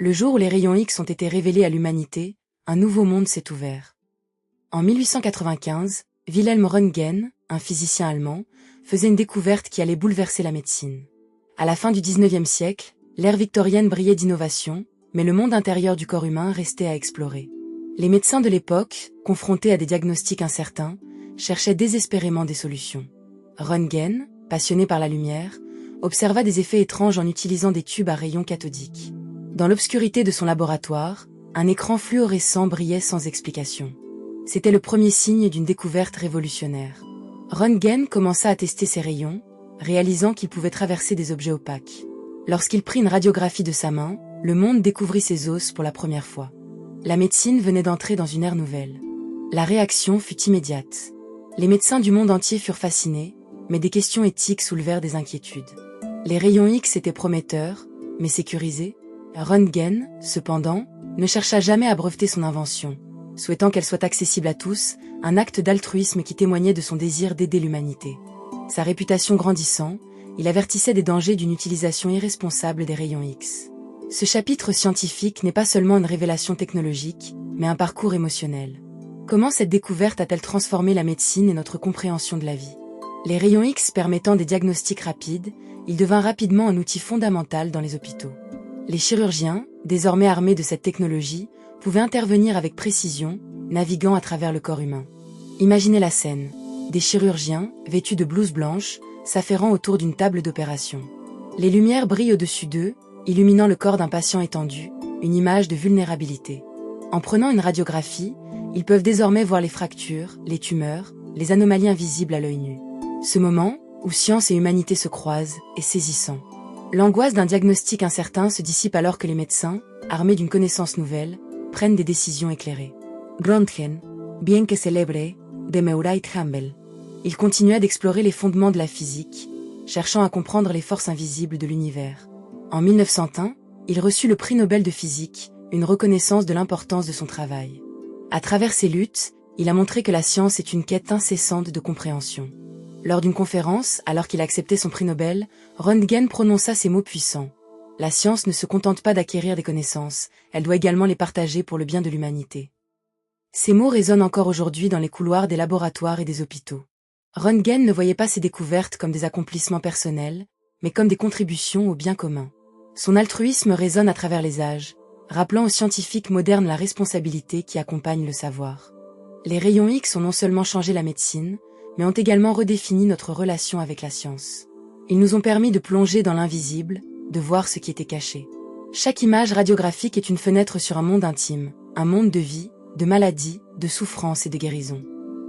Le jour où les rayons X ont été révélés à l'humanité, un nouveau monde s'est ouvert. En 1895, Wilhelm Röntgen, un physicien allemand, faisait une découverte qui allait bouleverser la médecine. À la fin du XIXe siècle, l'ère victorienne brillait d'innovation, mais le monde intérieur du corps humain restait à explorer. Les médecins de l'époque, confrontés à des diagnostics incertains, cherchaient désespérément des solutions. Röntgen, passionné par la lumière, observa des effets étranges en utilisant des tubes à rayons cathodiques. Dans l'obscurité de son laboratoire, un écran fluorescent brillait sans explication. C'était le premier signe d'une découverte révolutionnaire. Röntgen commença à tester ses rayons, réalisant qu'il pouvait traverser des objets opaques. Lorsqu'il prit une radiographie de sa main, le monde découvrit ses os pour la première fois. La médecine venait d'entrer dans une ère nouvelle. La réaction fut immédiate. Les médecins du monde entier furent fascinés, mais des questions éthiques soulevèrent des inquiétudes. Les rayons X étaient prometteurs, mais sécurisés. Röntgen, cependant, ne chercha jamais à breveter son invention, souhaitant qu'elle soit accessible à tous, un acte d'altruisme qui témoignait de son désir d'aider l'humanité. Sa réputation grandissant, il avertissait des dangers d'une utilisation irresponsable des rayons X. Ce chapitre scientifique n'est pas seulement une révélation technologique, mais un parcours émotionnel. Comment cette découverte a-t-elle transformé la médecine et notre compréhension de la vie? Les rayons X permettant des diagnostics rapides, il devint rapidement un outil fondamental dans les hôpitaux. Les chirurgiens, désormais armés de cette technologie, pouvaient intervenir avec précision, naviguant à travers le corps humain. Imaginez la scène. Des chirurgiens, vêtus de blouses blanches, s'affairant autour d'une table d'opération. Les lumières brillent au-dessus d'eux, illuminant le corps d'un patient étendu, une image de vulnérabilité. En prenant une radiographie, ils peuvent désormais voir les fractures, les tumeurs, les anomalies invisibles à l'œil nu. Ce moment, où science et humanité se croisent, est saisissant. L'angoisse d'un diagnostic incertain se dissipe alors que les médecins, armés d'une connaissance nouvelle, prennent des décisions éclairées. Röntgen, bien que célèbre, demeurait humble. Il continua d'explorer les fondements de la physique, cherchant à comprendre les forces invisibles de l'univers. En 1901, il reçut le prix Nobel de physique, une reconnaissance de l'importance de son travail. À travers ses luttes, il a montré que la science est une quête incessante de compréhension. Lors d'une conférence, alors qu'il acceptait son prix Nobel, Röntgen prononça ces mots puissants. La science ne se contente pas d'acquérir des connaissances, elle doit également les partager pour le bien de l'humanité. Ces mots résonnent encore aujourd'hui dans les couloirs des laboratoires et des hôpitaux. Röntgen ne voyait pas ses découvertes comme des accomplissements personnels, mais comme des contributions au bien commun. Son altruisme résonne à travers les âges, rappelant aux scientifiques modernes la responsabilité qui accompagne le savoir. Les rayons X ont non seulement changé la médecine, mais ont également redéfini notre relation avec la science. Ils nous ont permis de plonger dans l'invisible, de voir ce qui était caché. Chaque image radiographique est une fenêtre sur un monde intime, un monde de vie, de maladie, de souffrance et de guérison.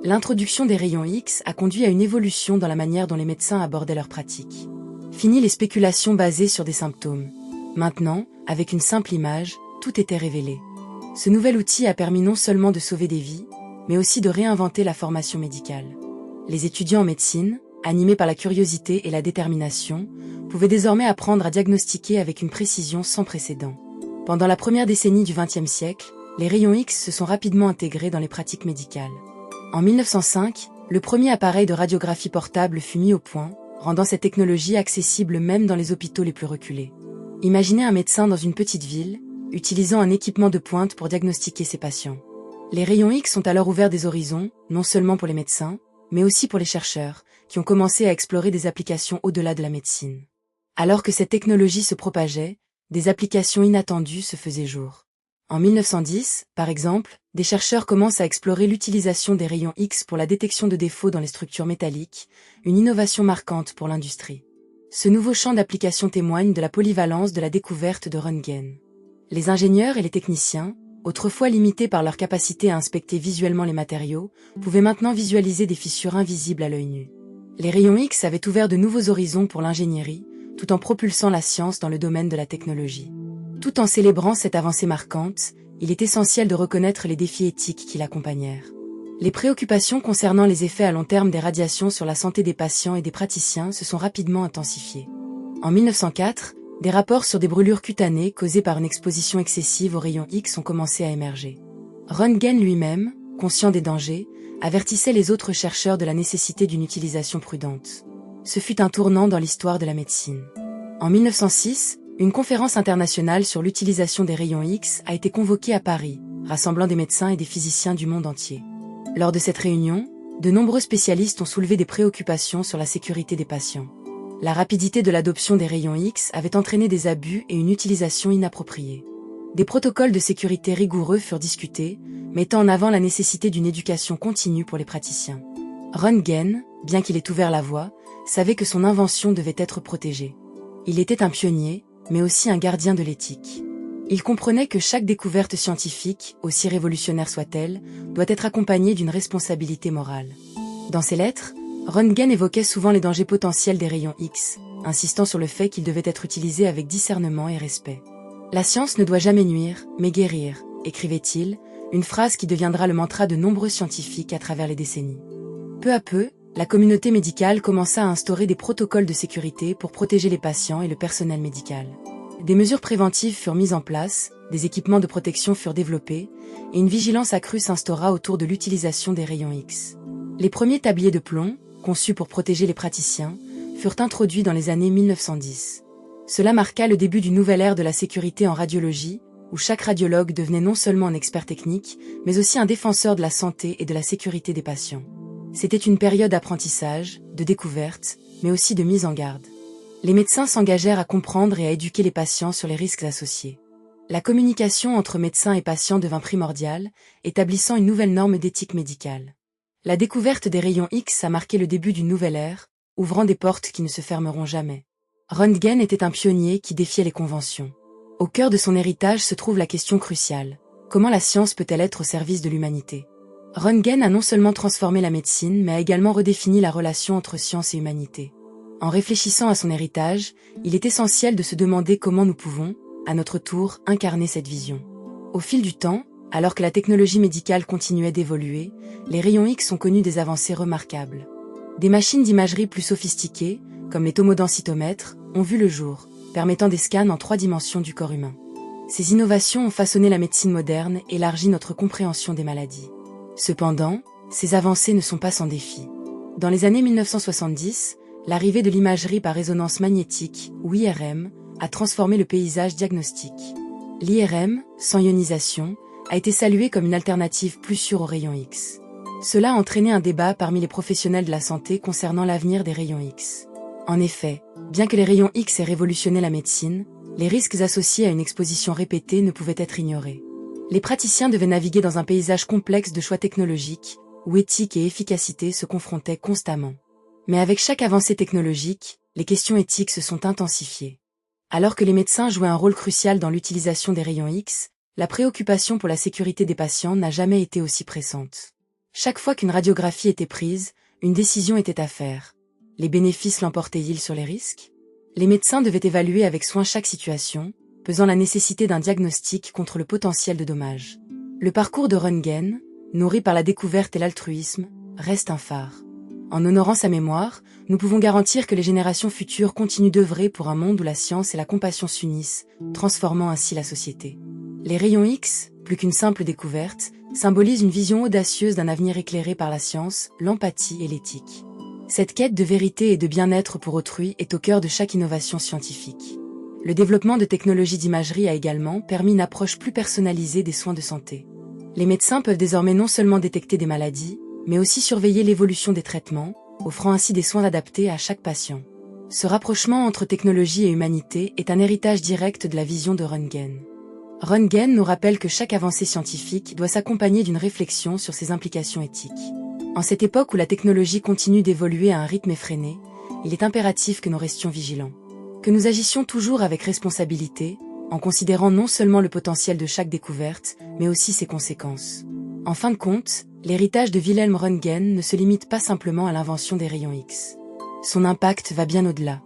L'introduction des rayons X a conduit à une évolution dans la manière dont les médecins abordaient leurs pratiques. Fini les spéculations basées sur des symptômes. Maintenant, avec une simple image, tout était révélé. Ce nouvel outil a permis non seulement de sauver des vies, mais aussi de réinventer la formation médicale. Les étudiants en médecine, animés par la curiosité et la détermination, pouvaient désormais apprendre à diagnostiquer avec une précision sans précédent. Pendant la première décennie du XXe siècle, les rayons X se sont rapidement intégrés dans les pratiques médicales. En 1905, le premier appareil de radiographie portable fut mis au point, rendant cette technologie accessible même dans les hôpitaux les plus reculés. Imaginez un médecin dans une petite ville, utilisant un équipement de pointe pour diagnostiquer ses patients. Les rayons X ont alors ouvert des horizons, non seulement pour les médecins, mais aussi pour les chercheurs, qui ont commencé à explorer des applications au-delà de la médecine. Alors que cette technologie se propageait, des applications inattendues se faisaient jour. En 1910, par exemple, des chercheurs commencent à explorer l'utilisation des rayons X pour la détection de défauts dans les structures métalliques, une innovation marquante pour l'industrie. Ce nouveau champ d'application témoigne de la polyvalence de la découverte de Röntgen. Les ingénieurs et les techniciens, autrefois limités par leur capacité à inspecter visuellement les matériaux, pouvaient maintenant visualiser des fissures invisibles à l'œil nu. Les rayons X avaient ouvert de nouveaux horizons pour l'ingénierie, tout en propulsant la science dans le domaine de la technologie. Tout en célébrant cette avancée marquante, il est essentiel de reconnaître les défis éthiques qui l'accompagnèrent. Les préoccupations concernant les effets à long terme des radiations sur la santé des patients et des praticiens se sont rapidement intensifiées. En 1904, des rapports sur des brûlures cutanées causées par une exposition excessive aux rayons X ont commencé à émerger. Röntgen lui-même, conscient des dangers, avertissait les autres chercheurs de la nécessité d'une utilisation prudente. Ce fut un tournant dans l'histoire de la médecine. En 1906, Une conférence internationale sur l'utilisation des rayons X a été convoquée à Paris, rassemblant des médecins et des physiciens du monde entier. Lors de cette réunion, de nombreux spécialistes ont soulevé des préoccupations sur la sécurité des patients. La rapidité de l'adoption des rayons X avait entraîné des abus et une utilisation inappropriée. Des protocoles de sécurité rigoureux furent discutés, mettant en avant la nécessité d'une éducation continue pour les praticiens. Röntgen, bien qu'il ait ouvert la voie, savait que son invention devait être protégée. Il était un pionnier, mais aussi un gardien de l'éthique. Il comprenait que chaque découverte scientifique, aussi révolutionnaire soit-elle, doit être accompagnée d'une responsabilité morale. Dans ses lettres, Röntgen évoquait souvent les dangers potentiels des rayons X, insistant sur le fait qu'ils devaient être utilisés avec discernement et respect. La science ne doit jamais nuire, mais guérir, écrivait-il, une phrase qui deviendra le mantra de nombreux scientifiques à travers les décennies. Peu à peu, la communauté médicale commença à instaurer des protocoles de sécurité pour protéger les patients et le personnel médical. Des mesures préventives furent mises en place, des équipements de protection furent développés, et une vigilance accrue s'instaura autour de l'utilisation des rayons X. Les premiers tabliers de plomb, conçus pour protéger les praticiens, furent introduits dans les années 1910. Cela marqua le début d'une nouvelle ère de la sécurité en radiologie, où chaque radiologue devenait non seulement un expert technique, mais aussi un défenseur de la santé et de la sécurité des patients. C'était une période d'apprentissage, de découverte, mais aussi de mise en garde. Les médecins s'engagèrent à comprendre et à éduquer les patients sur les risques associés. La communication entre médecins et patients devint primordiale, établissant une nouvelle norme d'éthique médicale. La découverte des rayons X a marqué le début d'une nouvelle ère, ouvrant des portes qui ne se fermeront jamais. Röntgen était un pionnier qui défiait les conventions. Au cœur de son héritage se trouve la question cruciale. Comment la science peut-elle être au service de l'humanité ? Röntgen a non seulement transformé la médecine, mais a également redéfini la relation entre science et humanité. En réfléchissant à son héritage, il est essentiel de se demander comment nous pouvons, à notre tour, incarner cette vision. Au fil du temps, alors que la technologie médicale continuait d'évoluer, les rayons X ont connu des avancées remarquables. Des machines d'imagerie plus sophistiquées, comme les tomodensitomètres, ont vu le jour, permettant des scans en 3 dimensions du corps humain. Ces innovations ont façonné la médecine moderne et élargi notre compréhension des maladies. Cependant, ces avancées ne sont pas sans défi. Dans les années 1970, l'arrivée de l'imagerie par résonance magnétique, ou IRM, a transformé le paysage diagnostique. L'IRM, sans ionisation, a été saluée comme une alternative plus sûre aux rayons X. Cela a entraîné un débat parmi les professionnels de la santé concernant l'avenir des rayons X. En effet, bien que les rayons X aient révolutionné la médecine, les risques associés à une exposition répétée ne pouvaient être ignorés. Les praticiens devaient naviguer dans un paysage complexe de choix technologiques, où éthique et efficacité se confrontaient constamment. Mais avec chaque avancée technologique, les questions éthiques se sont intensifiées. Alors que les médecins jouaient un rôle crucial dans l'utilisation des rayons X, la préoccupation pour la sécurité des patients n'a jamais été aussi pressante. Chaque fois qu'une radiographie était prise, une décision était à faire. Les bénéfices l'emportaient-ils sur les risques ? Les médecins devaient évaluer avec soin chaque situation, pesant la nécessité d'un diagnostic contre le potentiel de dommages. Le parcours de Röntgen, nourri par la découverte et l'altruisme, reste un phare. En honorant sa mémoire, nous pouvons garantir que les générations futures continuent d'œuvrer pour un monde où la science et la compassion s'unissent, transformant ainsi la société. Les rayons X, plus qu'une simple découverte, symbolisent une vision audacieuse d'un avenir éclairé par la science, l'empathie et l'éthique. Cette quête de vérité et de bien-être pour autrui est au cœur de chaque innovation scientifique. Le développement de technologies d'imagerie a également permis une approche plus personnalisée des soins de santé. Les médecins peuvent désormais non seulement détecter des maladies, mais aussi surveiller l'évolution des traitements, offrant ainsi des soins adaptés à chaque patient. Ce rapprochement entre technologie et humanité est un héritage direct de la vision de Röntgen. Röntgen nous rappelle que chaque avancée scientifique doit s'accompagner d'une réflexion sur ses implications éthiques. En cette époque où la technologie continue d'évoluer à un rythme effréné, il est impératif que nous restions vigilants. Que nous agissions toujours avec responsabilité, en considérant non seulement le potentiel de chaque découverte, mais aussi ses conséquences. En fin de compte, l'héritage de Wilhelm Röntgen ne se limite pas simplement à l'invention des rayons X. Son impact va bien au-delà.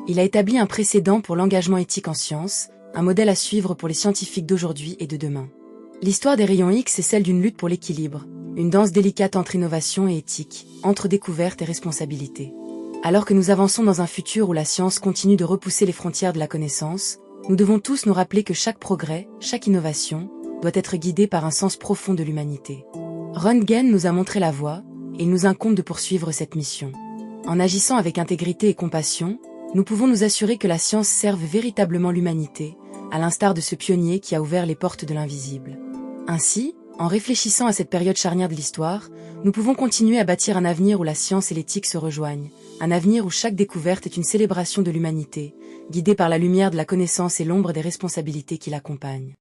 Il a établi un précédent pour l'engagement éthique en sciences, un modèle à suivre pour les scientifiques d'aujourd'hui et de demain. L'histoire des rayons X est celle d'une lutte pour l'équilibre, une danse délicate entre innovation et éthique, entre découverte et responsabilité. Alors que nous avançons dans un futur où la science continue de repousser les frontières de la connaissance, nous devons tous nous rappeler que chaque progrès, chaque innovation, doit être guidé par un sens profond de l'humanité. Röntgen nous a montré la voie, et il nous incombe de poursuivre cette mission. En agissant avec intégrité et compassion, nous pouvons nous assurer que la science serve véritablement l'humanité, à l'instar de ce pionnier qui a ouvert les portes de l'invisible. Ainsi, en réfléchissant à cette période charnière de l'histoire, nous pouvons continuer à bâtir un avenir où la science et l'éthique se rejoignent, un avenir où chaque découverte est une célébration de l'humanité, guidée par la lumière de la connaissance et l'ombre des responsabilités qui l'accompagnent.